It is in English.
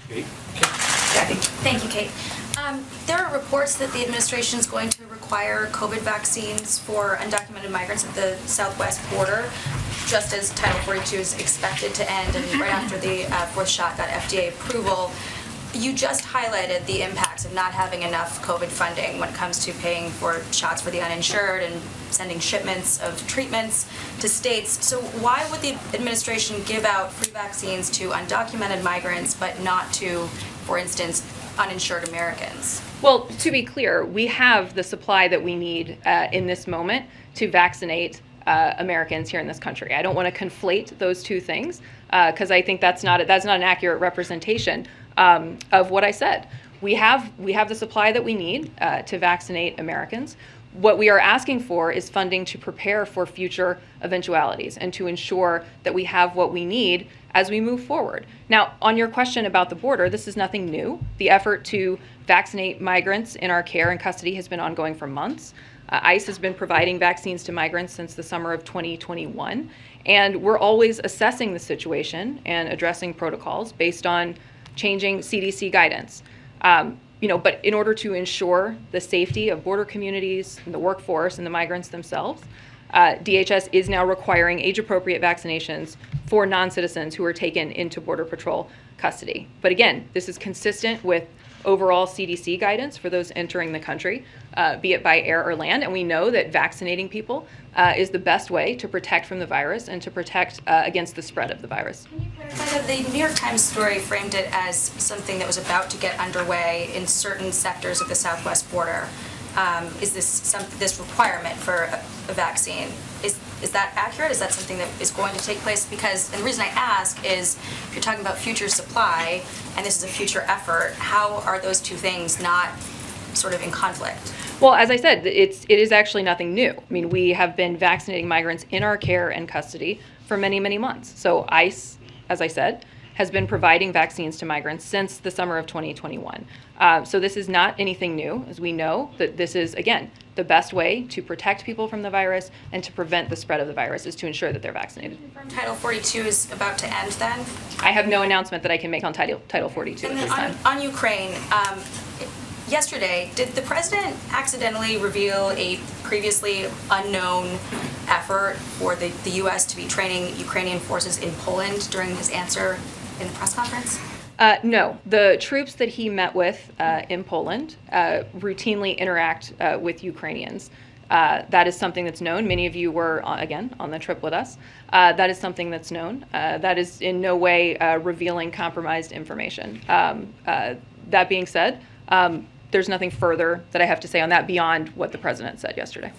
Kate? Jacqui. Thank you, Kate. There are reports that the administration is going to require COVID vaccines for undocumented migrants at the southwest border, just as Title 42 is expected to end, and right after the fourth shot got FDA approval. You just highlighted the impacts of not having enough COVID funding when it comes to paying for shots for the uninsured and sending shipments of treatments to states. So why would the administration give out free vaccines to undocumented migrants but not to, for instance, uninsured Americans? Well, to be clear, we have the supply that we need in this moment to vaccinate Americans here in this country. I don't want to conflate those two things because I think that's not an accurate representation of what I said. We have the supply that we need to vaccinate Americans. What we are asking for is funding to prepare for future eventualities and to ensure that we have what we need as we move forward. Now, on your question about the border, this is nothing new. The effort to vaccinate migrants in our care and custody has been ongoing for months. ICE has been providing vaccines to migrants since the summer of 2021, and we're always assessing the situation and addressing protocols based on changing CDC guidance. But in order to ensure the safety of border communities, and the workforce, and the migrants themselves, DHS is now requiring age-appropriate vaccinations for non-citizens who are taken into Border Patrol custody. But again, this is consistent with overall CDC guidance for those entering the country, be it by air or land. And we know that vaccinating people is the best way to protect from the virus and to protect against the spread of the virus. Can you clarify that the New York Times story framed it as something that was about to get underway in certain sectors of the southwest border? Is this requirement for a vaccine? Is that accurate? Is that something that is going to take place? Because, and the reason I ask is, if you're talking about future supply, and this is a future effort, how are those two things not sort of in conflict? Well, as I said, it is actually nothing new. I mean, we have been vaccinating migrants in our care and custody for many, many months. So ICE, as I said, has been providing vaccines to migrants since the summer of 2021. So this is not anything new, as we know that this is, again, the best way to protect people from the virus and to prevent the spread of the virus is to ensure that they're vaccinated. Title 42 is about to end then? I have no announcement that I can make on Title 42 at this time. On Ukraine, yesterday, did the president accidentally reveal a previously unknown effort for the U.S. to be training Ukrainian forces in Poland during his answer in the press conference? No. The troops that he met with in Poland routinely interact with Ukrainians. That is something that's known. Many of you were, again, on the trip with us. That is something that's known. That is in no way revealing compromised information. That being said, there's nothing further that I have to say on that beyond what the president said yesterday.